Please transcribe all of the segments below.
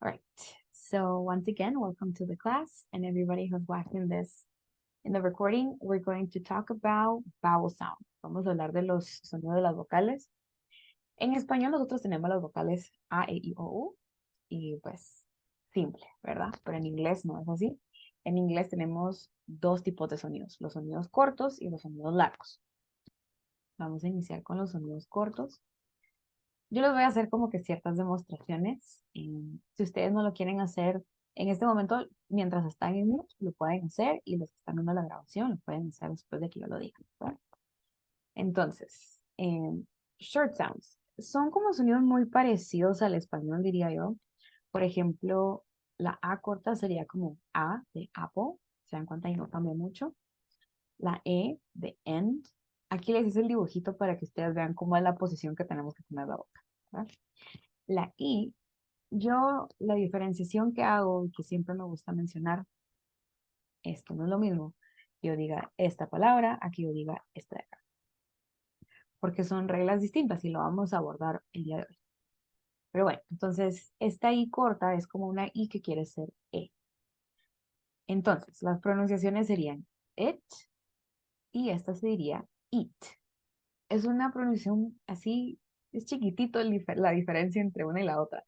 All right. So once again, welcome to the class and everybody who's watching this in the recording, we're going to talk about vowel sound. Vamos a hablar de los sonidos de las vocales. En español nosotros tenemos las vocales A, E, I, O, U y pues simple, ¿verdad? Pero en inglés no es así. En inglés tenemos dos tipos de sonidos, los sonidos cortos y los sonidos largos. Vamos a iniciar con los sonidos cortos. Yo les voy a hacer como que ciertas demostraciones. Si ustedes no lo quieren hacer en este momento, mientras están en mute, lo pueden hacer y los que están viendo la grabación lo pueden hacer después de que yo lo diga, ¿verdad? Entonces, short sounds. Son como sonidos muy parecidos al español, diría yo. Por ejemplo, la A corta sería como A de apple. ¿Se dan cuenta? Y no cambia mucho. La E de end. Aquí les hice el dibujito para que ustedes vean cómo es la posición que tenemos que tener la boca, ¿verdad? La I, yo la diferenciación que hago y que siempre me gusta mencionar es que no es lo mismo que yo diga esta palabra a que yo diga esta de acá, porque son reglas distintas y lo vamos a abordar el día de hoy. Pero bueno, entonces esta I corta es como una I que quiere ser E. Entonces, las pronunciaciones serían it y esta se diría it. Es una pronunciación así, es chiquitito la diferencia entre una y la otra,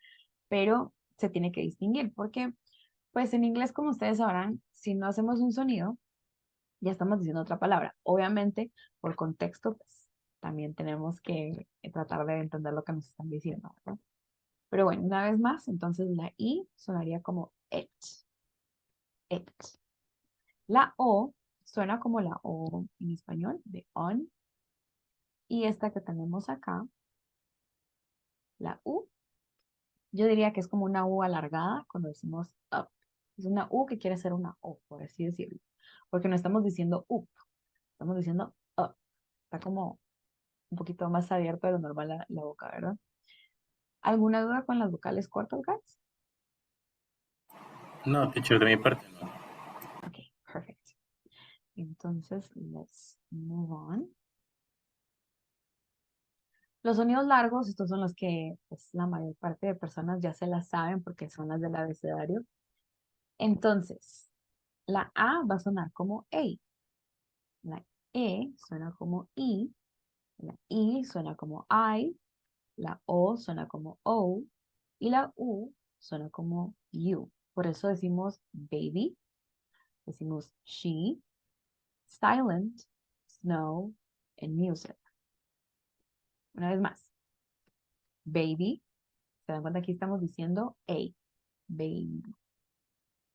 pero se tiene que distinguir porque pues en inglés, como ustedes sabrán, si no hacemos un sonido, ya estamos diciendo otra palabra. Obviamente, por contexto, pues también tenemos que tratar de entender lo que nos están diciendo, ¿verdad? Pero bueno, una vez más, entonces la I sonaría como it, it. La O suena como la O en español, de on. Y esta que tenemos acá, la U, yo diría que es como una U alargada cuando decimos up. Es una U que quiere ser una O, por así decirlo. Porque no estamos diciendo up, estamos diciendo up. Está como un poquito más abierto de lo normal la boca, ¿verdad? ¿Alguna duda con las vocales cortas, guys? No, teacher, de mi parte no. Ok, perfect. Entonces, let's move on. Los sonidos largos, estos son los que pues, la mayor parte de personas ya se las saben porque son las del abecedario. Entonces, la A va a sonar como A. La E suena como I. La I suena como I. La O suena como O. Y la U suena como you. Por eso decimos baby, decimos she, silent, snow, and music. Una vez más, baby. Se dan cuenta aquí estamos diciendo a, baby.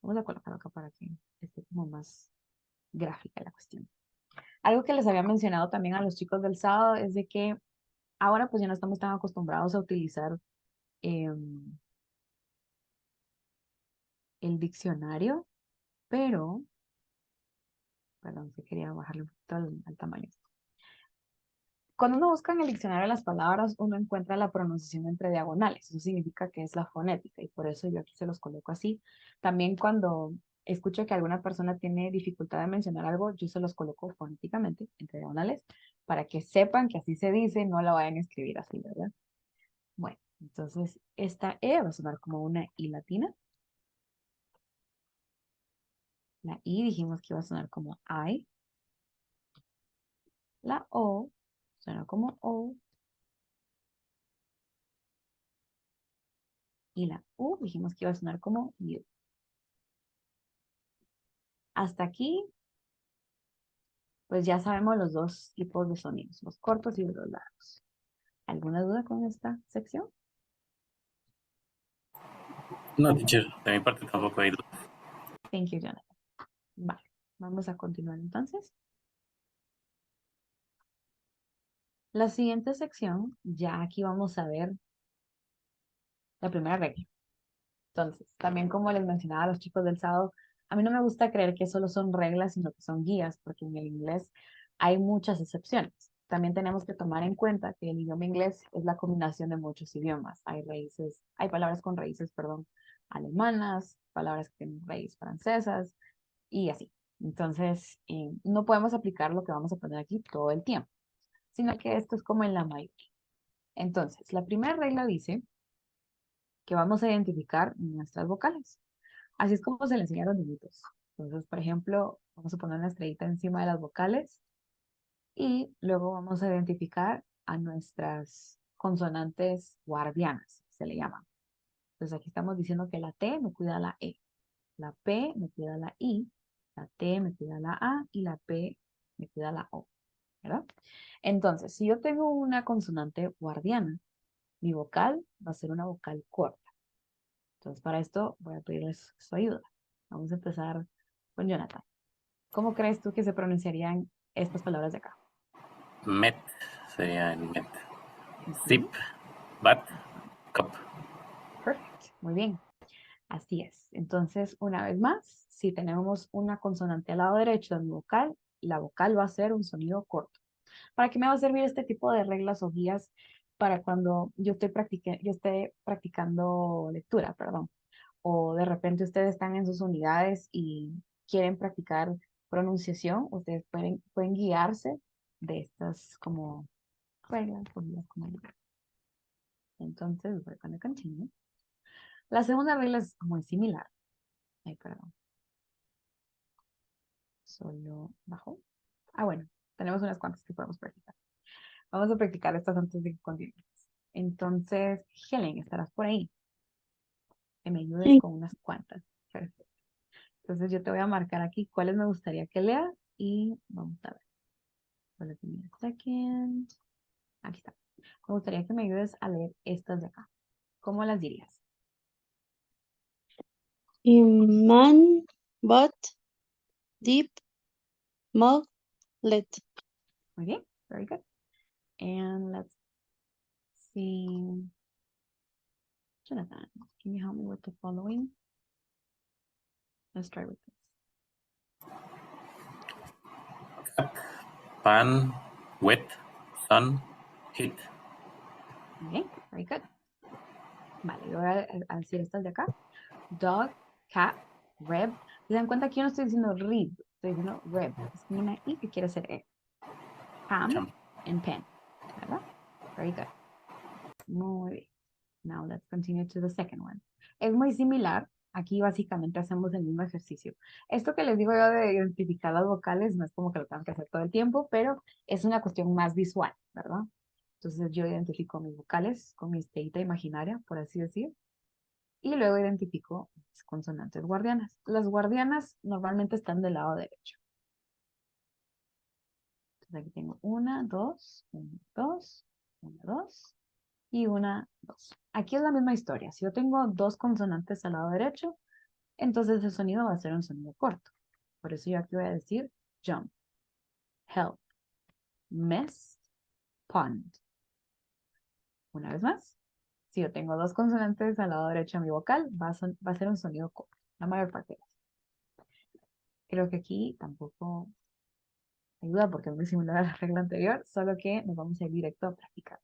Vamos a colocarlo acá para que esté como más gráfica la cuestión. Algo que les había mencionado también a los chicos del sábado es de que ahora pues ya no estamos tan acostumbrados a utilizar el diccionario, pero, perdón, que quería bajarle un poquito al tamaño. Cuando uno busca en el diccionario las palabras, uno encuentra la pronunciación entre diagonales. Eso significa que es la fonética y por eso yo aquí se los coloco así. También cuando escucho que alguna persona tiene dificultad de mencionar algo, yo se los coloco fonéticamente entre diagonales para que sepan que así se dice, no la vayan a escribir así, ¿verdad? Bueno, entonces esta E va a sonar como una I latina. La I dijimos que iba a sonar como I. La O suena como O. Y la U dijimos que iba a sonar como U. Hasta aquí, pues ya sabemos los dos tipos de sonidos, los cortos y los largos. ¿Alguna duda con esta sección? No, teacher, de mi parte tampoco hay duda. Thank you, Jonathan. Vale, vamos a continuar entonces. La siguiente sección, ya aquí vamos a ver la primera regla. Entonces, también como les mencionaba a los chicos del sábado, a mí no me gusta creer que solo son reglas, sino que son guías, porque en el inglés hay muchas excepciones. También tenemos que tomar en cuenta que el idioma inglés es la combinación de muchos idiomas. Hay raíces, hay palabras con raíces, perdón, alemanas, palabras que tienen raíces francesas y así. Entonces, no podemos aplicar lo que vamos a poner aquí todo el tiempo, sino que esto es como en la mayoría. Entonces, la primera regla dice que vamos a identificar nuestras vocales. Así es como se le enseñan los niñitos. Entonces, por ejemplo, vamos a poner una estrellita encima de las vocales y luego vamos a identificar a nuestras consonantes guardianas, se le llama. Entonces aquí estamos diciendo que la T me cuida la E, la P me cuida la I, la T me cuida la A y la P me cuida la O, ¿verdad? Entonces, si yo tengo una consonante guardiana, mi vocal va a ser una vocal corta. Entonces, para esto voy a pedirles su ayuda. Vamos a empezar con Jonathan. ¿Cómo crees tú que se pronunciarían estas palabras de acá? Met sería el met. Ujú, Zip, bat, ajá, cup. perfect, muy bien. Así es. Entonces, una vez más, si tenemos una consonante al lado derecho de mi vocal, la vocal va a ser un sonido corto. ¿Para qué me va a servir este tipo de reglas o guías para cuando yo esté practicando lectura, perdón? O de repente ustedes están en sus unidades y quieren practicar pronunciación, ustedes pueden guiarse de estas como reglas o guías como libros. Entonces, we're gonna continue. La segunda regla es muy similar. Ay, perdón. Solo bajo. Ah, bueno, tenemos unas cuantas que podemos practicar. Vamos a practicar estas antes de que continuemos. Entonces, Helen, estarás por ahí. Que me ayudes Sí. con unas cuantas. Perfecto. Entonces, yo te voy a marcar aquí cuáles me gustaría que leas y vamos a ver. Solo give me a second. Aquí está. Me gustaría que me ayudes a leer estas de acá. ¿Cómo las dirías? Man, but, deep, mouth, let. Muy bien. Very good. And let's see. Jonathan, can you help me with the following? Let's try with this. Pan, wet, sun, heat. Muy bien. Very good. Vale, yo voy a decir estas de acá. Dog, cat, reb. ¿Se dan cuenta que yo no estoy diciendo rib? Estoy diciendo reb. Es como una I que quiere ser E. Ham Cham. and pen. ¿Verdad? Very good. Muy bien. Now let's continue to the second one. Es muy similar. Aquí básicamente hacemos el mismo ejercicio. Esto que les digo yo de identificar las vocales no es como que lo tengan que hacer todo el tiempo, pero es una cuestión más visual, ¿verdad? Entonces yo identifico mis vocales con mi estrellita imaginaria, por así decir, y luego identifico mis consonantes guardianas. Las guardianas normalmente están del lado derecho. Entonces aquí tengo una, dos, y una, dos. Aquí es la misma historia. Si yo tengo dos consonantes al lado derecho, entonces el sonido va a ser un sonido corto. Por eso yo aquí voy a decir jump, help, mess, pond. Una vez más, si yo tengo dos consonantes al lado derecho de mi vocal, va a ser un sonido corto, la mayor parte de las veces. Creo que aquí tampoco ayuda porque es muy similar a la regla anterior, solo que nos vamos a ir directo a practicar.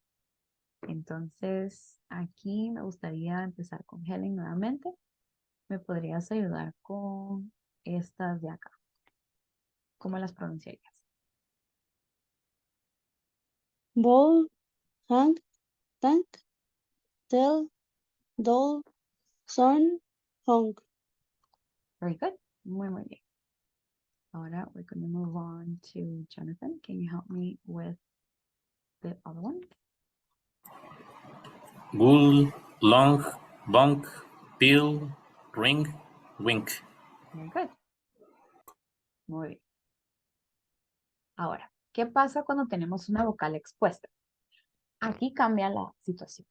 Entonces, aquí me gustaría empezar con Helen nuevamente. ¿Me podrías ayudar con estas de acá? ¿Cómo las pronunciarías? Ball, hang, tank, tell, doll, son, hong. Very good. Muy, muy bien. Ahora we're going to move on to Jonathan. Can you help me with the other one? Bull, long, bunk, peel, ring, wink. Very good. Muy bien. Ahora, ¿qué pasa cuando tenemos una vocal expuesta? Aquí cambia la situación.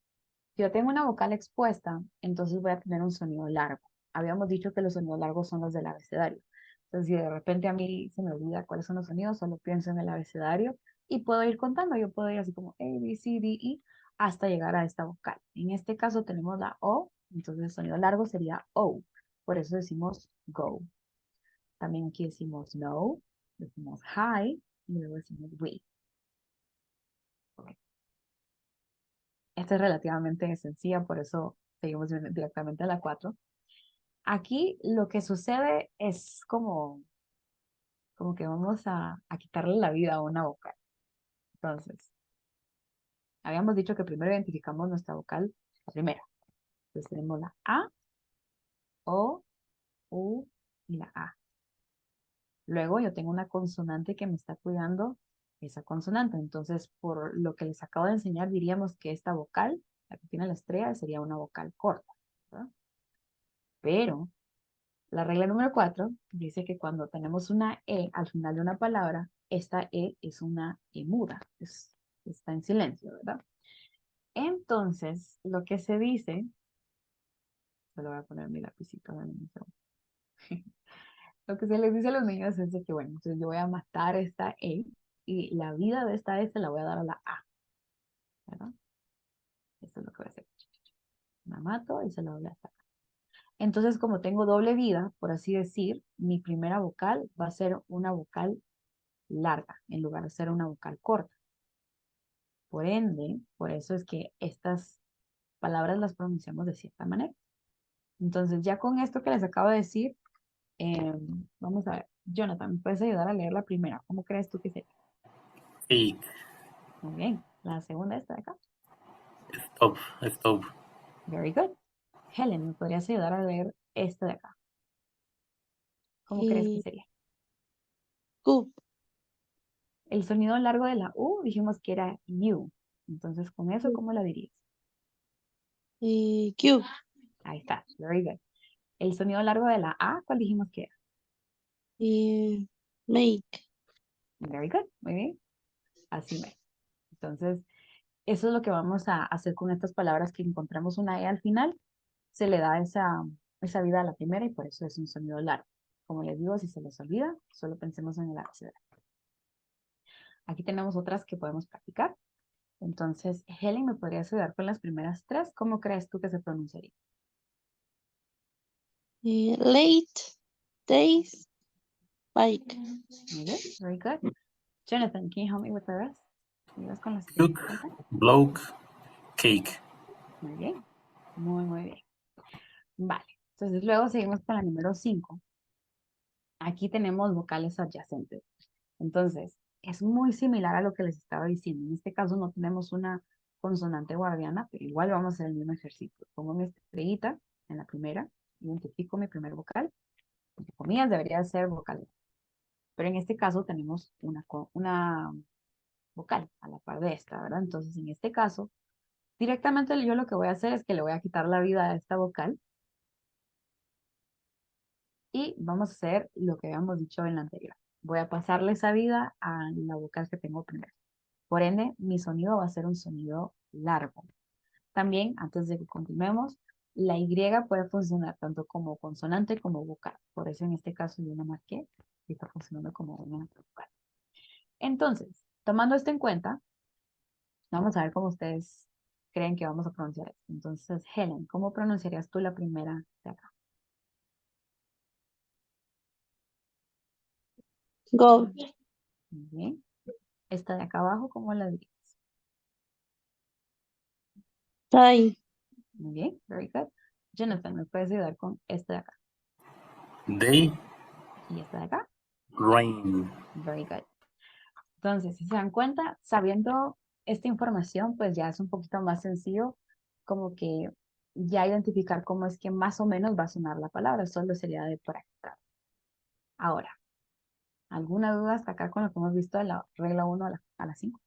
Si yo tengo una vocal expuesta, entonces voy a tener un sonido largo. Habíamos dicho que los sonidos largos son los del abecedario. Entonces, si de repente a mí se me olvida cuáles son los sonidos, solo pienso en el abecedario y puedo ir contando. Yo puedo ir así como A, B, C, D, E hasta llegar a esta vocal. En este caso tenemos la O, entonces el sonido largo sería O. Por eso decimos go. También aquí decimos no, decimos hi y luego decimos we. Esta es relativamente sencilla, por eso seguimos directamente a la 4. Aquí lo que sucede es como que vamos a quitarle la vida a una vocal. Entonces, habíamos dicho que primero identificamos nuestra vocal, la primera. Entonces tenemos la A, O, U y la A. Luego yo tengo una consonante que me está cuidando esa consonante. Entonces, por lo que les acabo de enseñar, diríamos que esta vocal, la que tiene la estrella, sería una vocal corta, ¿verdad? Pero la regla número 4 dice que cuando tenemos una E al final de una palabra, esta E es una E muda, está en silencio, ¿verdad? Entonces, lo que se dice, se lo voy a poner en mi lapicito, dame un segundo. Lo que se les dice a los niños es de que, bueno, entonces yo voy a matar esta E y la vida de esta E se la voy a dar a la A, ¿verdad? Esto es lo que voy a hacer. La mato y se la doy a esta. Entonces, como tengo doble vida, por así decir, mi primera vocal va a ser una vocal larga en lugar de ser una vocal corta. Por ende, por eso es que estas palabras las pronunciamos de cierta manera. Entonces, ya con esto que les acabo de decir, vamos a ver. Jonathan, ¿me puedes ayudar a leer la primera? ¿Cómo crees tú que sería? Cake. Muy bien. La segunda está de acá. Stop. Stop. Very good. Helen, ¿me podrías ayudar a leer esta de acá? ¿Cómo crees que Y sería? Q. El sonido largo de la U dijimos que era U. Entonces, con eso, ¿cómo la dirías? Y Q. Ahí está. Very good. El sonido largo de la A, ¿cuál dijimos que era? Y make. Very good. Muy bien. Así me. Entonces, eso es lo que vamos a hacer con estas palabras que encontramos una E al final. Se le da esa vida a la primera y por eso es un sonido largo. Como les digo, si se les olvida, solo pensemos en el abecedario. Aquí tenemos otras que podemos practicar. Entonces, Helen, ¿me podrías ayudar con las primeras tres? ¿Cómo crees tú que se pronunciaría? Y late. Days. Bike. Muy bien, very good. Jonathan, can you help me with the rest? ¿Me ayudas con las que Cook. faltan? Bloke. Cake. Muy bien, muy bien. Vale, entonces luego seguimos con la número 5. Aquí tenemos vocales adyacentes. Entonces, es muy similar a lo que les estaba diciendo. En este caso no tenemos una consonante guardiana, pero igual vamos a hacer el mismo ejercicio. Pongo mi estrellita en la primera, identifico mi primer vocal. Entre comillas, debería ser vocal. Pero en este caso tenemos una vocal a la par de esta, ¿verdad? Entonces, en este caso, directamente yo lo que voy a hacer es que le voy a quitar la vida a esta vocal y vamos a hacer lo que habíamos dicho en la anterior. Voy a pasarle esa vida a la vocal que tengo primero. Por ende, mi sonido va a ser un sonido largo. También, antes de que continuemos, la Y puede funcionar tanto como consonante como vocal. Por eso en este caso yo la marqué y está funcionando como una vocal. Entonces, tomando esto en cuenta, vamos a ver cómo ustedes creen que vamos a pronunciar esto. Entonces, Helen, ¿cómo pronunciarías tú la primera de acá? Go. Muy bien. Esta de acá abajo, ¿cómo la dirías? Tie. Muy bien, very good. Jonathan, ¿me puedes ayudar con esta de acá? Day. Y esta de acá, Rain. very good. Entonces, si se dan cuenta, sabiendo esta información, pues ya es un poquito más sencillo como que ya identificar cómo es que más o menos va a sonar la palabra. Solo sería de practicar. Ahora, ¿alguna duda hasta acá con lo que hemos visto de la regla 1 a la 5?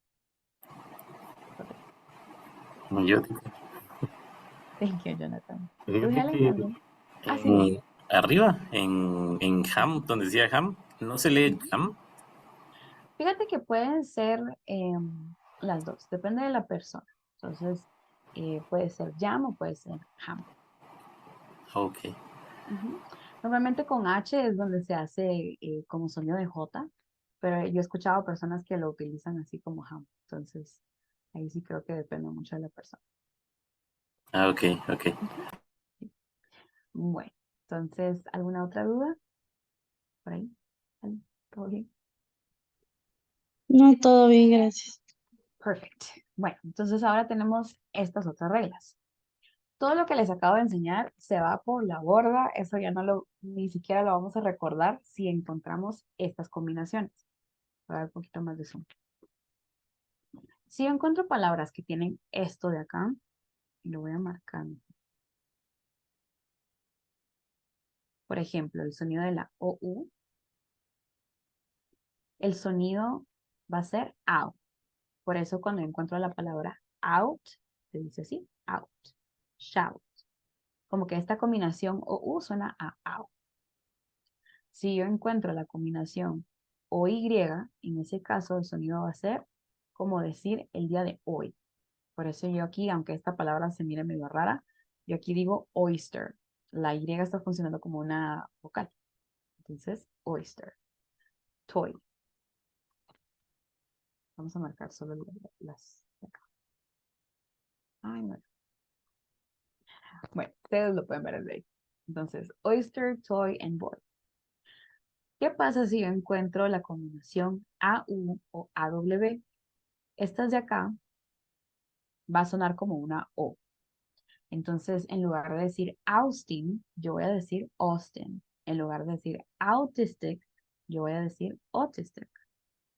Yo Thank you, Jonathan. ¿Tú, fíjate Helen, que también? Ah, sí, dime. arriba, en ham, donde decía ham, no se lee Ujú. ham. Fíjate que pueden ser las dos, depende de la persona. Entonces, puede ser jam o puede ser ham. Ok. Ujú. Normalmente con H es donde se hace como sonido de J, pero yo he escuchado personas que lo utilizan así como ham. Entonces, ahí sí creo que depende mucho de la persona. Ah, ok, ok. Ujú. Sí. Bueno, entonces, ¿alguna otra duda por ahí? ¿Vale? ¿Todo bien? No, todo bien, gracias. Perfect. Bueno, entonces ahora tenemos estas otras reglas. Todo lo que les acabo de enseñar se va por la borda, eso ya ni siquiera lo vamos a recordar si encontramos estas combinaciones. Voy a dar un poquito más de zoom. Si yo encuentro palabras que tienen esto de acá, lo voy a marcar. Por ejemplo, el sonido de la OU, el sonido va a ser out. Por eso cuando encuentro la palabra out, se dice así, out, shout. Como que esta combinación OU suena a out. Si yo encuentro la combinación OY, en ese caso el sonido va a ser como decir el día de hoy. Por eso yo aquí, aunque esta palabra se mire medio rara, yo aquí digo oyster. La Y está funcionando como una vocal. Entonces, oyster. Toy. Vamos a marcar solo las de acá. Ay, no. Bueno, ustedes lo pueden ver desde ahí. Entonces, oyster, toy, and boy. ¿Qué pasa si yo encuentro la combinación AU o AW? Estas de acá va a sonar como una O. Entonces, en lugar de decir Austin, yo voy a decir Austin. En lugar de decir autistic, yo voy a decir autistic.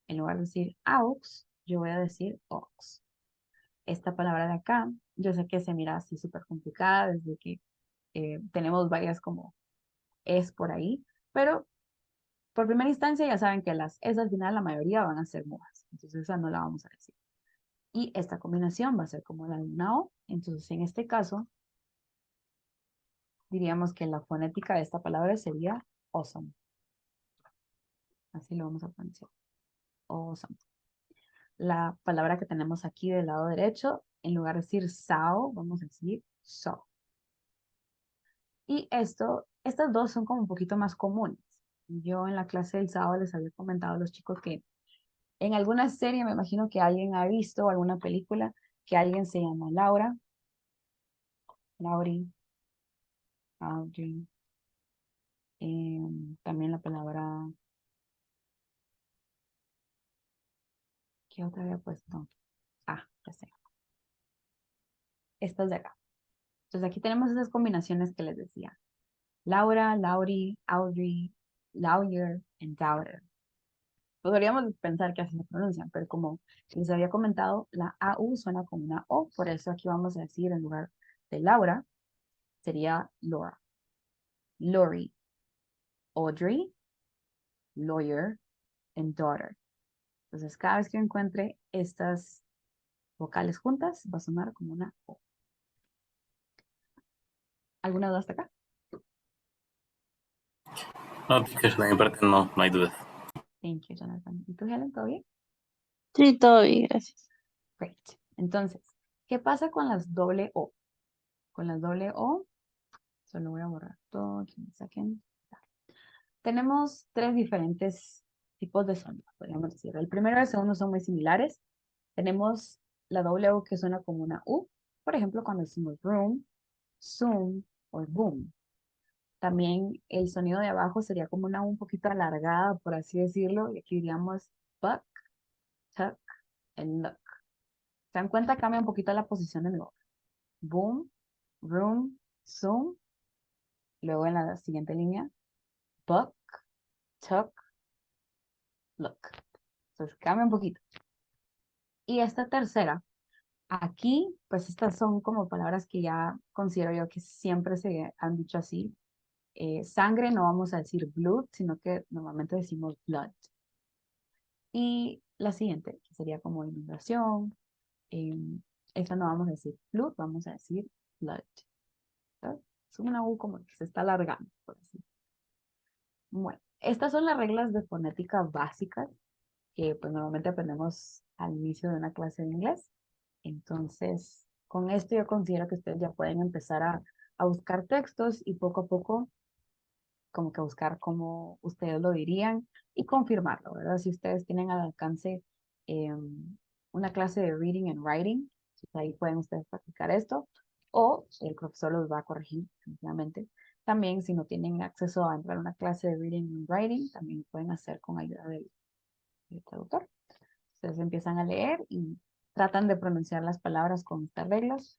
En lugar de decir aux, yo voy a decir aux. Esta palabra de acá, yo sé que se mira así súper complicada desde que tenemos varias como es por ahí, pero por primera instancia ya saben que las es al final la mayoría van a ser mudas. Entonces esa no la vamos a decir. Y esta combinación va a ser como la de una O. Entonces en este caso, diríamos que la fonética de esta palabra sería awesome. Así lo vamos a pronunciar. Awesome. La palabra que tenemos aquí del lado derecho, en lugar de decir sao, vamos a decir so. Y estas dos son como un poquito más comunes. Yo en la clase del sábado les había comentado a los chicos que en alguna serie, me imagino que alguien ha visto alguna película que alguien se llama Laura, Laurie, Audrey. También la palabra, ¿qué otra había puesto? Ah, ya sé. Estas de acá. Entonces aquí tenemos esas combinaciones que les decía. Laura, Laurie, Audrey, Lawyer, and Daughter. Podríamos pensar que así se pronuncian, pero como les había comentado, la AU suena como una O, por eso aquí vamos a decir en lugar de Laura, sería Laura. Lori, Audrey, Lawyer, and Daughter. Entonces, cada vez que encuentre estas vocales juntas, va a sonar como una O. ¿Alguna duda hasta acá? No, teacher, de mi parte no hay dudas. Thank you, Jonathan. ¿Y tú, Helen, todo bien? Sí, todo bien, gracias. Great. Entonces, ¿qué pasa con las doble O? Con las doble O, solo voy a borrar todo, que me saquen. Tenemos tres diferentes tipos de sonido, podríamos decir. El primero y el segundo son muy similares. Tenemos la doble U que suena como una U, por ejemplo, cuando decimos room, zoom o boom. También el sonido de abajo sería como una U un poquito alargada, por así decirlo, y aquí diríamos buck, tuck, and look. ¿Se dan cuenta? Cambia un poquito la posición de mi boca. Boom, room, zoom. Luego en la siguiente línea, buck, tuck, look. Entonces cambia un poquito. Y esta tercera, aquí, pues estas son como palabras que ya considero yo que siempre se han dicho así. Sangre no vamos a decir blood, sino que normalmente decimos blood. Y la siguiente, que sería como inundación, esta no vamos a decir blood, vamos a decir blood. ¿Verdad? Es una U como que se está alargando, por así. Bueno, estas son las reglas de fonética básicas que pues normalmente aprendemos al inicio de una clase de inglés. Entonces, con esto yo considero que ustedes ya pueden empezar a buscar textos y poco a poco como que buscar cómo ustedes lo dirían y confirmarlo, ¿verdad? Si ustedes tienen al alcance una clase de reading and writing, pues ahí pueden ustedes practicar esto o el profesor los va a corregir, definitivamente. También si no tienen acceso a entrar a una clase de reading and writing, también lo pueden hacer con ayuda del traductor. Ustedes empiezan a leer y tratan de pronunciar las palabras con estas reglas,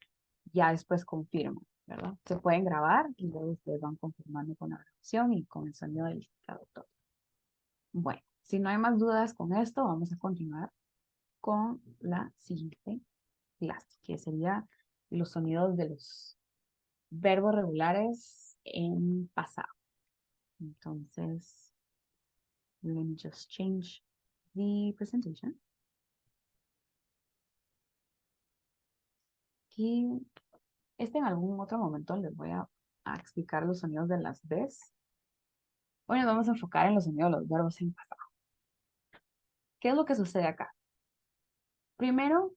ya después confirman, ¿verdad? Se pueden grabar y luego ustedes van confirmando con la grabación y con el sonido del traductor. Bueno, si no hay más dudas con esto, vamos a continuar con la siguiente clase, que sería los sonidos de los verbos regulares en pasado. Entonces, let me just change the presentation. Y en algún otro momento les voy a explicar los sonidos de las Bs. Hoy nos vamos a enfocar en los sonidos de los verbos en pasado. ¿Qué es lo que sucede acá? Primero,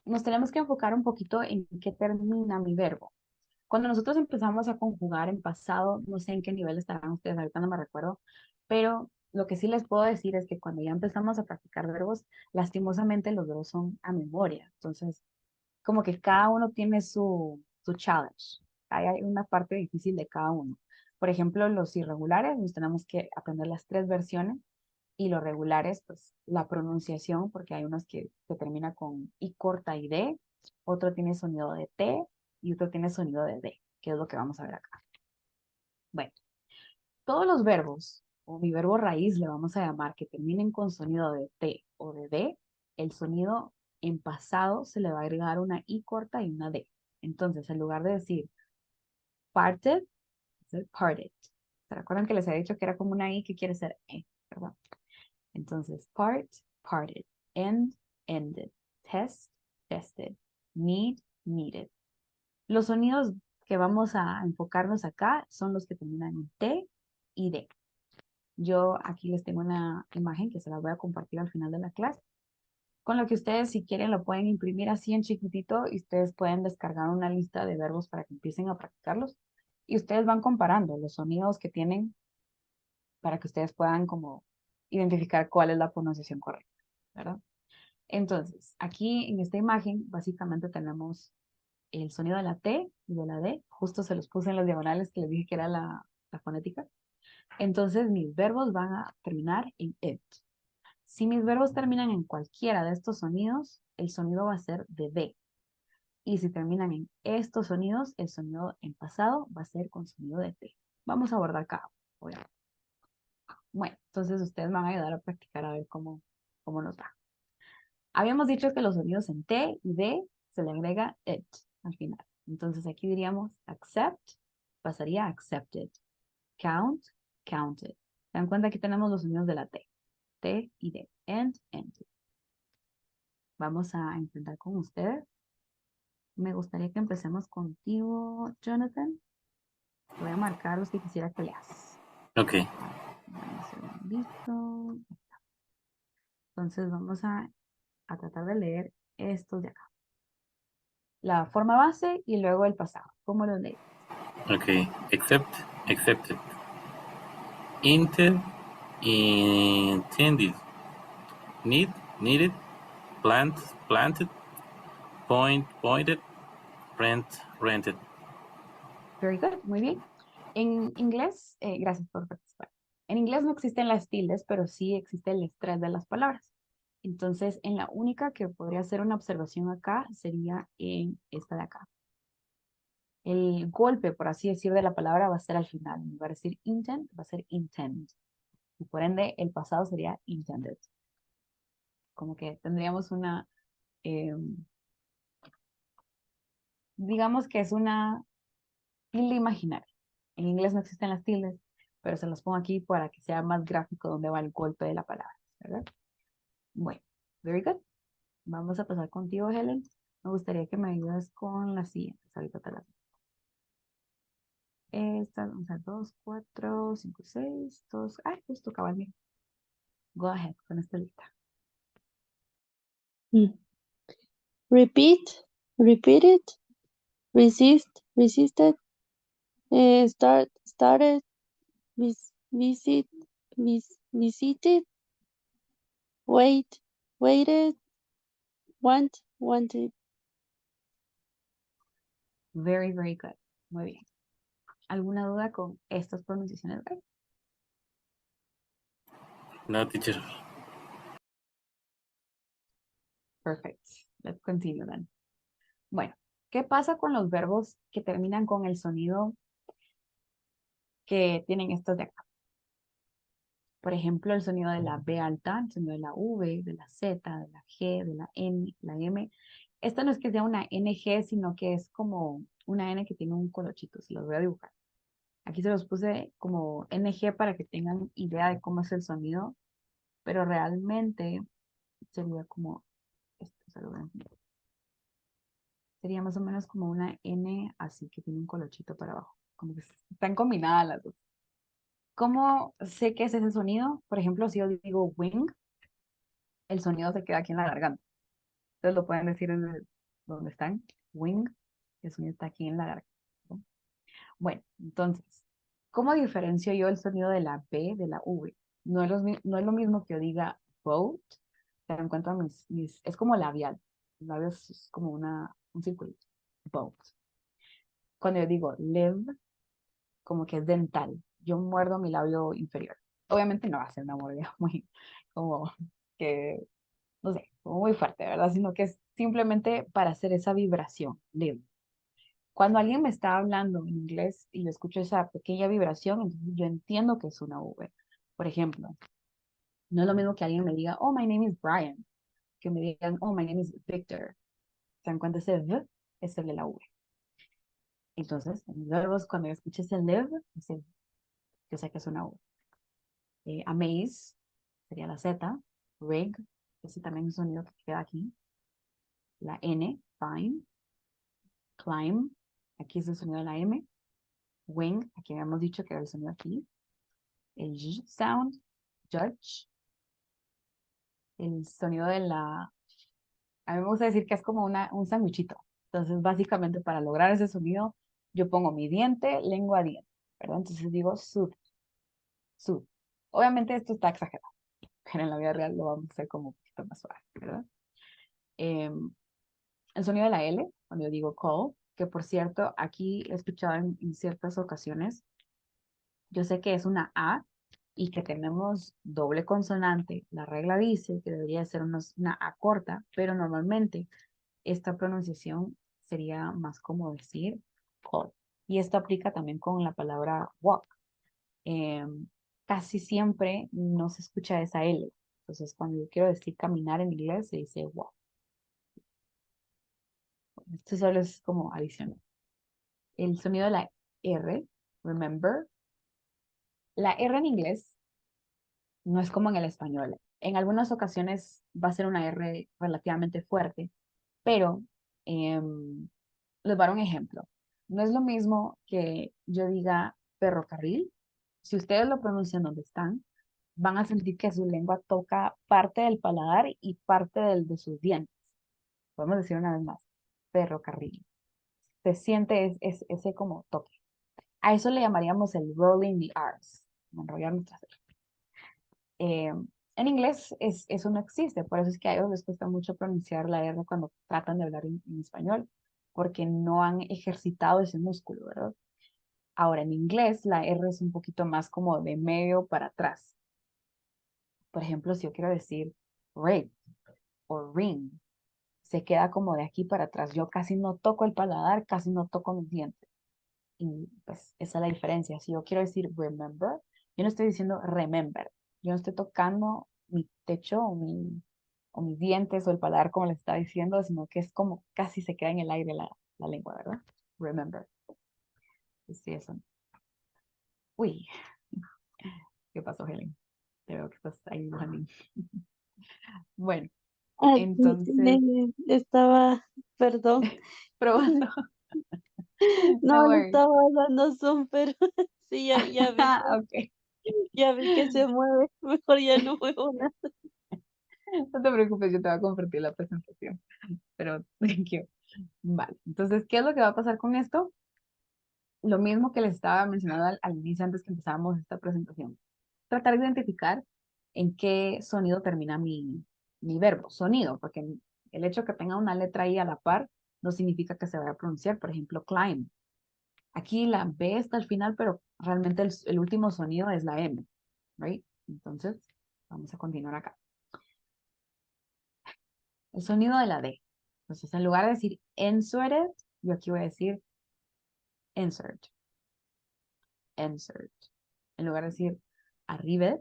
nos tenemos que enfocar un poquito en qué termina mi verbo. Cuando nosotros empezamos a conjugar en pasado, no sé en qué nivel estarán ustedes, ahorita no me recuerdo, pero lo que sí les puedo decir es que cuando ya empezamos a practicar verbos, lastimosamente los verbos son a memoria. Entonces, como que cada uno tiene su challenge. Hay una parte difícil de cada uno. Por ejemplo, los irregulares, nos tenemos que aprender las 3 versiones y los regulares, pues la pronunciación, porque hay unos que se termina con I corta y D, otro tiene sonido de T y otro tiene sonido de D, que es lo que vamos a ver acá. Bueno, todos los verbos, o mi verbo raíz le vamos a llamar, que terminen con sonido de T o de D, el sonido en pasado se le va a agregar una I corta y una D. Entonces, en lugar de decir parted, parted. ¿Se acuerdan que les había dicho que era como una I que quiere ser E, ¿verdad? Entonces, part, parted, end, ended, test, tested, need, needed. Los sonidos que vamos a enfocarnos acá son los que terminan en T y D. Yo aquí les tengo una imagen que se la voy a compartir al final de la clase, con lo que ustedes si quieren lo pueden imprimir así en chiquitito y ustedes pueden descargar una lista de verbos para que empiecen a practicarlos y ustedes van comparando los sonidos que tienen para que ustedes puedan como identificar cuál es la pronunciación correcta, ¿verdad? Entonces, aquí en esta imagen básicamente tenemos el sonido de la T y de la D, justo se los puse en las diagonales que les dije que era la fonética. Entonces, mis verbos van a terminar en it. Si mis verbos terminan en cualquiera de estos sonidos, el sonido va a ser de D. Y si terminan en estos sonidos, el sonido en pasado va a ser con sonido de T. Vamos a abordar cada uno. Bueno, entonces ustedes me van a ayudar a practicar a ver cómo nos va. Habíamos dicho que los sonidos en T y D se le agrega it al final. Entonces aquí diríamos accept, pasaría a accepted. Count, counted. ¿Se dan cuenta? Aquí tenemos los sonidos de la T. T y D. End, ended. Vamos a intentar con ustedes. Me gustaría que empecemos contigo, Jonathan. Voy a marcar los que quisiera que leas. Ok. Dame un segundito. Entonces vamos a tratar de leer estos de acá. La forma base y luego el pasado. ¿Cómo lo lees? Ok. Accept, accepted. Inter, intended. Need, needed. Plant, planted. Point, pointed. Rent, rented. Very good, muy bien. En inglés, gracias por participar. En inglés no existen las tildes, pero sí existe el estrés de las palabras. Entonces, en la única que podría hacer una observación acá sería en esta de acá. El golpe, por así decir, de la palabra va a ser al final. En lugar de decir intent, va a ser intend. Y por ende, el pasado sería intended. Como que tendríamos una, digamos que es una tilde imaginaria. En inglés no existen las tildes, pero se las pongo aquí para que sea más gráfico donde va el golpe de la palabra, ¿verdad? Bueno, very good. Vamos a pasar contigo, Helen. Me gustaría que me ayudes con las siguientes. Ahorita te las doy. Estas, vamos a ver, 2, 4, 5, 6, 2. Ay, justo acaba el mío. Go ahead con esta lista. Repeat, repeated, resist, resisted, started, visit, visited, wait, waited, want, wanted. Very, very good. Muy bien. ¿Alguna duda con estas pronunciaciones? No, teacher. Perfect. Let's continue then. Bueno, ¿qué pasa con los verbos que terminan con el sonido que tienen estos de acá? Por ejemplo, el sonido de la B alta, el sonido de la V, de la Z, de la G, de la N, la M. Esta no es que sea una NG, sino que es como una N que tiene un colochito, si los voy a dibujar. Aquí se los puse como NG para que tengan idea de cómo es el sonido, pero realmente sería como esto, se lo voy a enseñar. Sería más o menos como una N, así que tiene un colochito para abajo. Como que están combinadas las dos. ¿Cómo sé qué es ese sonido? Por ejemplo, si yo digo wing, el sonido se queda aquí en la garganta. Entonces lo pueden decir donde están. Wing, el sonido está aquí en la garganta, ¿no? Bueno, entonces, ¿cómo diferencio yo el sonido de la B de la V? No es lo mismo que yo diga boat, te dan cuenta es como labial. Los labios es como un circulito. Boat. Cuando yo digo live, como que es dental. Yo muerdo mi labio inferior. Obviamente no va a ser una mordida muy, como que, no sé, como muy fuerte, ¿verdad? Sino que es simplemente para hacer esa vibración, live. Cuando alguien me está hablando en inglés y yo escucho esa pequeña vibración, entonces yo entiendo que es una V. Por ejemplo, no es lo mismo que alguien me diga, oh, my name is Brian, que me digan, oh, my name is Victor. ¿Se dan cuenta? Ese V es el de la V. Entonces, en los verbos, cuando yo escucho ese live, yo sé que es una V. Amaze sería la Z. Rig, ese también es un sonido que queda aquí. La N, fine. Climb, aquí es el sonido de la M. Wing, aquí habíamos dicho que era el sonido aquí. El J sound, judge, el sonido de la... A mí me gusta decir que es como un sandwichito. Entonces, básicamente, para lograr ese sonido, yo pongo mi diente, lengua, diente, ¿verdad? Entonces digo sud, sud. Obviamente esto está exagerado, pero en la vida real lo vamos a hacer como un poquito más suave, ¿verdad? El sonido de la L, cuando yo digo call, que por cierto, aquí he escuchado en ciertas ocasiones, yo sé que es una A y que tenemos doble consonante. La regla dice que debería ser una A corta, pero normalmente esta pronunciación sería más como decir call. Y esto aplica también con la palabra walk. Casi siempre no se escucha esa L. Entonces, cuando yo quiero decir caminar en inglés, se dice walk. Esto solo es como adicional. El sonido de la R, remember. La R en inglés no es como en el español. En algunas ocasiones va a ser una R relativamente fuerte, pero les voy a dar un ejemplo. No es lo mismo que yo diga ferrocarril. Si ustedes lo pronuncian donde están, van a sentir que su lengua toca parte del paladar y parte de sus dientes. Podemos decir una vez más, ferrocarril. Se siente ese como toque. A eso le llamaríamos el rolling the R's, enrollar nuestras R. En inglés eso no existe, por eso es que a ellos les cuesta mucho pronunciar la R cuando tratan de hablar en español, porque no han ejercitado ese músculo, ¿verdad? Ahora, en inglés la R es un poquito más como de medio para atrás. Por ejemplo, si yo quiero decir rape o ring, se queda como de aquí para atrás. Yo casi no toco el paladar, casi no toco mis dientes. Y pues esa es la diferencia. Si yo quiero decir remember, yo no estoy diciendo remember. Yo no estoy tocando mi techo o mis dientes o el paladar como les estaba diciendo, sino que es como casi se queda en el aire la lengua, ¿verdad? Remember. Sí, eso. Uy, ¿qué pasó, Helen? Te veo que estás ahí dibujando. Bueno, Ah, entonces, estaba, perdón, probando. no No le worries. estaba dando zoom, pero sí, Ok, ya vi que se mueve, mejor ya no muevo nada. no te preocupes, yo te voy a compartir la presentación, pero thank you. Vale, entonces, ¿qué es lo que va a pasar con esto? Lo mismo que les estaba mencionando al inicio antes que empezáramos esta presentación. Tratar de identificar en qué sonido termina mi verbo, sonido, porque el hecho de que tenga una letra ahí a la par no significa que se vaya a pronunciar. Por ejemplo, climb. Aquí la B está al final, pero realmente el último sonido es la M, right? Entonces, vamos a continuar acá. El sonido de la D. Entonces, en lugar de decir inserted, yo aquí voy a decir insert, insert. En lugar de decir arriba,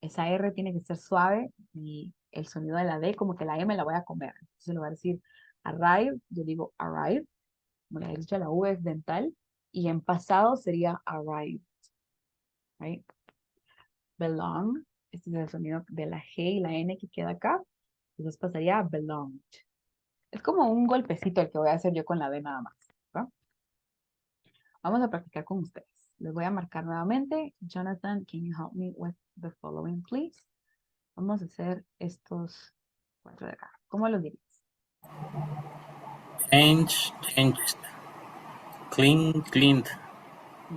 esa R tiene que ser suave y el sonido de la D como que la M la voy a comer. Entonces, en lugar de decir arrive, yo digo arrive. Como le he dicho, la V es dental. Y en pasado sería arrived, right? Belong, este es el sonido de la G y la N que queda acá. Entonces pasaría a belonged. Es como un golpecito el que voy a hacer yo con la D nada más, ¿va? Vamos a practicar con ustedes. Les voy a marcar nuevamente. Jonathan, can you help me with the following, please? Vamos a hacer estos 4 de acá. ¿Cómo los dirías? Change, changed. Clean, cleaned.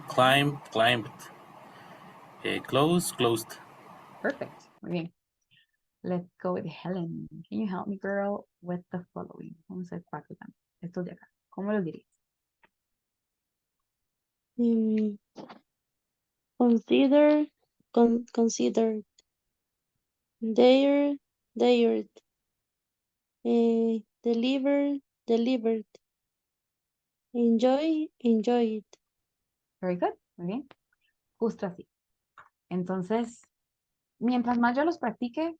Climb, climbed. Close, closed. Perfect. Muy bien. Let's go with Helen. Can you help me, girl, with the following? Vamos a hacer 4 también. Estos de acá. ¿Cómo los dirías? Mm, Consider, considered. Dared. Delivered. Enjoyed. Very good. Muy bien. Justo así. Entonces, mientras más yo los practique,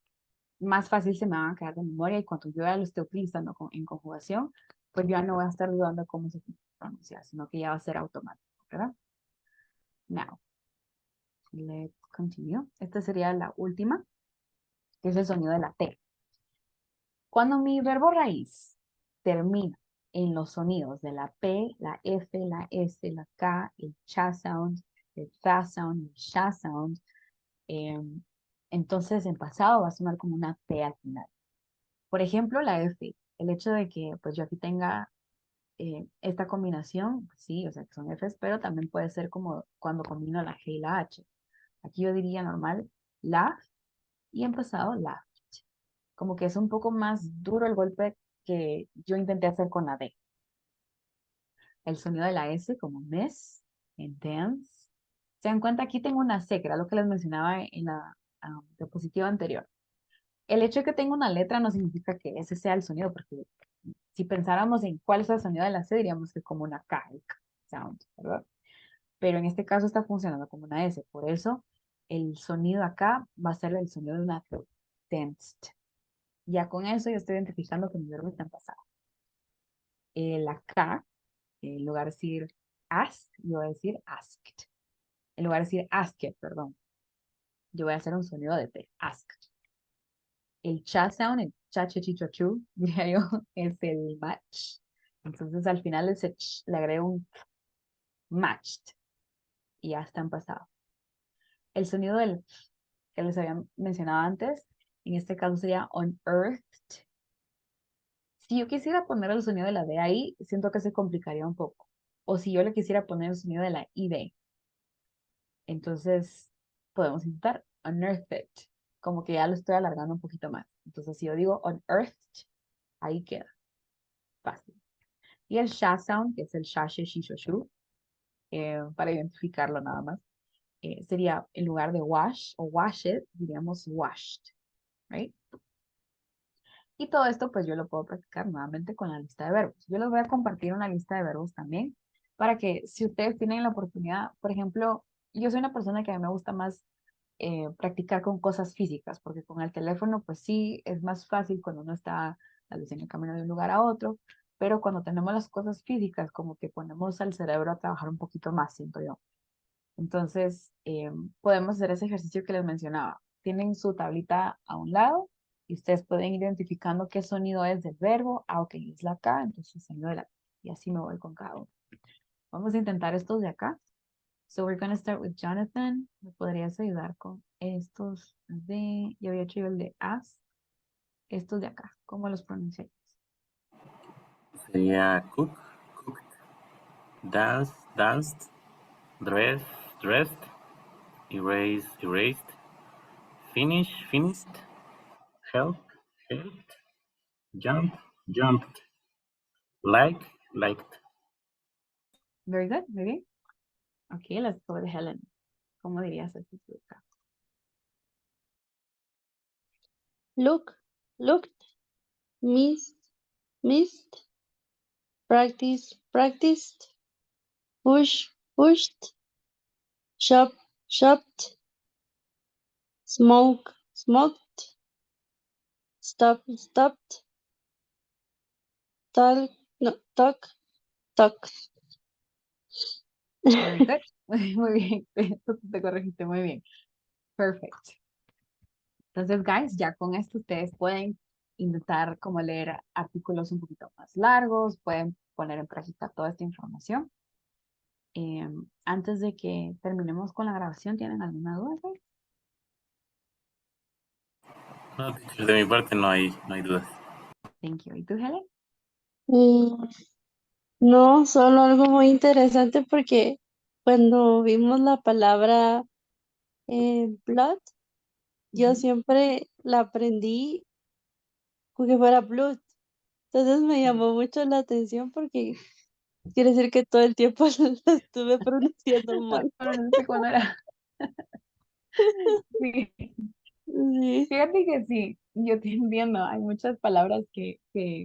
más fácil se me van a quedar de memoria y cuando yo ya lo esté utilizando en conjugación, pues yo ya no voy a estar dudando cómo se pronuncia, sino que ya va a ser automático, ¿verdad? Now, let's continue. Esta sería la última, que es el sonido de la T. Cuando mi verbo raíz termina en los sonidos de la P, la F, la S, la K, el cha sound, el fa sound, el sha sound, entonces en pasado va a sonar como una T al final. Por ejemplo, la F, el hecho de que pues yo aquí tenga esta combinación, pues sí, o sea que son Fs, pero también puede ser como cuando combino la G y la H. Aquí yo diría normal, la, y en pasado, la. Como que es un poco más duro el golpe que yo intenté hacer con la D. El sonido de la S como miss, en dance. Se dan cuenta, aquí tengo una C, que era lo que les mencionaba en la diapositiva anterior. El hecho de que tenga una letra no significa que ese sea el sonido, porque si pensáramos en cuál es el sonido de la C, diríamos que es como una K, el K sound, ¿verdad? Pero en este caso está funcionando como una S, por eso el sonido acá va a ser el sonido de una T, danced. Ya con eso yo estoy identificando que mi verbo está en pasado. La K, en lugar de decir ask, yo voy a decir asked. En lugar de decir asked, perdón, yo voy a hacer un sonido de T, asked. El cha sound, el cha, che, chi, cho, chu, diría yo, es el match. Entonces al final ese ch le agrego un matched y ya está en pasado. El sonido del que les había mencionado antes, en este caso sería unearthed. Si yo quisiera poner el sonido de la D ahí, siento que se complicaría un poco. O si yo le quisiera poner el sonido de la ID, entonces podemos intentar unearthed, como que ya lo estoy alargando un poquito más. Entonces si yo digo unearthed, ahí queda, fácil. Y el sha sound, que es el sha, she, shi, sho, shu, para identificarlo nada más, sería en lugar de wash o wash it, diríamos washed, right? Y todo esto pues yo lo puedo practicar nuevamente con la lista de verbos. Yo les voy a compartir una lista de verbos también para que si ustedes tienen la oportunidad, por ejemplo, yo soy una persona que a mí me gusta más practicar con cosas físicas, porque con el teléfono pues sí es más fácil cuando uno está tal vez en el camino de un lugar a otro, pero cuando tenemos las cosas físicas como que ponemos al cerebro a trabajar un poquito más, siento yo. Entonces, podemos hacer ese ejercicio que les mencionaba. Tienen su tablita a un lado y ustedes pueden ir identificando qué sonido es del verbo. Ah, ok, es la K, entonces el sonido de la K. Y así me voy con cada uno. Vamos a intentar estos de acá. So we're going to start with Jonathan. ¿Me podrías ayudar con estos de... Yo había hecho el de as. Estos de acá. ¿Cómo los pronunciarías? Sería cook, cooked. Dance, danced. Dress, dressed. Erase, erased. Finish, finished. Help, helped. Jump, jumped. Like, liked. Very good, muy bien. Ok, let's go with Helen. ¿Cómo dirías esto de acá? Looked. Missed. Practiced. Pushed. Shopped. Smoked. Stopped. Talk. Very good. Muy bien. Te corregiste muy bien. Perfect. Entonces, guys, ya con esto ustedes pueden intentar como leer artículos un poquito más largos, pueden poner en práctica toda esta información. Antes de que terminemos con la grabación, ¿tienen alguna duda, guys? No, de mi parte no hay dudas. Thank you. ¿Y tú, Helen? Mm, No, solo algo muy interesante porque cuando vimos la palabra blood, yo Ujú. siempre la aprendí como que fuera blood. Entonces me Sí. llamó mucho la atención porque quiere decir que todo el tiempo lo estuve pronunciando mal. Pero no sé cuándo era. Sí. Sí, Fíjate que sí, yo te entiendo. Hay muchas palabras que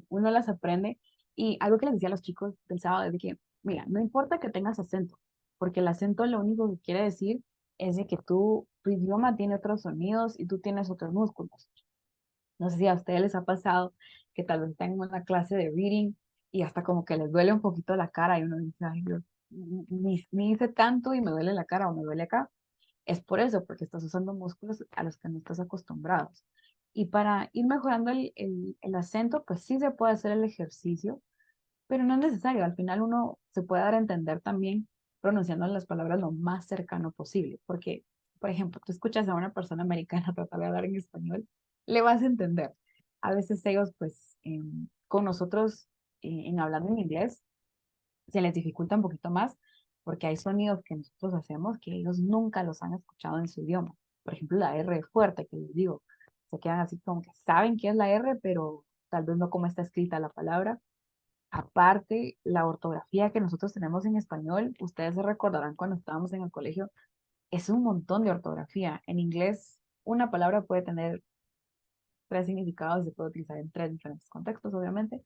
uno las aprende. Y algo que les decía a los chicos del sábado es de que, mira, no importa que tengas acento, porque el acento lo único que quiere decir es de que tu idioma tiene otros sonidos y tú tienes otros músculos. No sé si a ustedes les ha pasado que tal vez están en una clase de reading y hasta como que les duele un poquito la cara y uno dice, ay, Dios, ni hice tanto y me duele la cara o me duele acá. Es por eso, porque estás usando músculos a los que no estás acostumbrados. Y para ir mejorando el acento, pues sí se puede hacer el ejercicio, pero no es necesario. Al final uno se puede dar a entender también pronunciando las palabras lo más cercano posible. Porque, por ejemplo, tú escuchas a una persona americana tratar de hablar en español, le vas a entender. A veces ellos, pues, con nosotros, en hablando en inglés, se les dificulta un poquito más porque hay sonidos que nosotros hacemos que ellos nunca los han escuchado en su idioma. Por ejemplo, la R fuerte, que les digo, se quedan así como que saben qué es la R, pero tal vez no cómo está escrita la palabra. Aparte, la ortografía que nosotros tenemos en español, ustedes se recordarán cuando estábamos en el colegio, es un montón de ortografía. En inglés, una palabra puede tener tres significados, se puede utilizar en tres diferentes contextos, obviamente.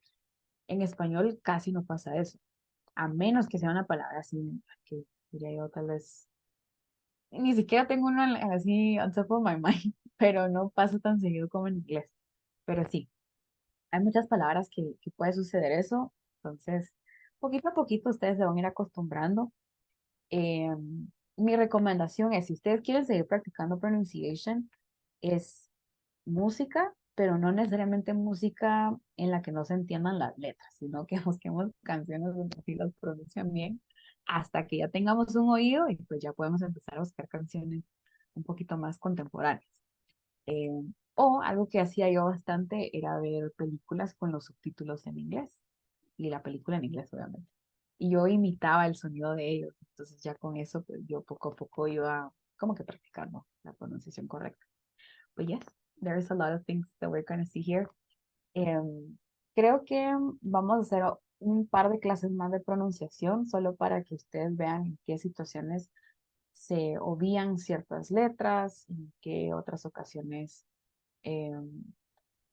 En español casi no pasa eso, a menos que sea una palabra así, que diría yo tal vez, ni siquiera tengo uno así on top of my mind, pero no pasa tan seguido como en inglés. Pero sí, hay muchas palabras que puede suceder eso, entonces poquito a poquito ustedes se van a ir acostumbrando. Eh, Mi recomendación es, si ustedes quieren seguir practicando pronunciation, es música, pero no necesariamente música en la que no se entiendan las letras, sino que busquemos canciones donde sí las pronuncian bien, hasta que ya tengamos un oído y pues ya podemos empezar a buscar canciones un poquito más contemporáneas. Eh, o algo que hacía yo bastante era ver películas con los subtítulos en inglés y la película en inglés, obviamente. Y yo imitaba el sonido de ellos, entonces ya con eso pues yo poco a poco iba como que practicando la pronunciación correcta. But yes, there is a lot of things that we're going to see here. Creo que vamos a hacer un par de clases más de pronunciación, solo para que ustedes vean en qué situaciones se obvían ciertas letras, en qué otras ocasiones em,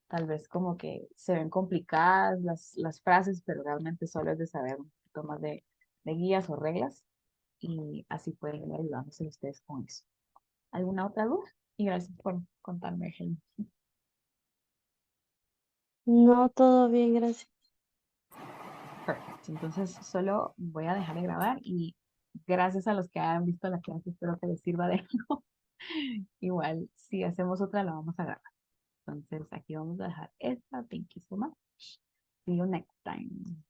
tal vez como que se ven complicadas las frases, pero realmente solo es de saber un poquito más de guías o reglas y así pueden ir ayudándose ustedes con eso. ¿Alguna otra duda? Y gracias por contarme, Helen. no, todo bien, gracias. Perfecto. Entonces, solo voy a dejar de grabar y gracias a los que hayan visto la clase, espero que les sirva de algo. Igual, si hacemos otra, la vamos a grabar. Entonces, aquí vamos a dejar esta. Thank you so much. See you next time.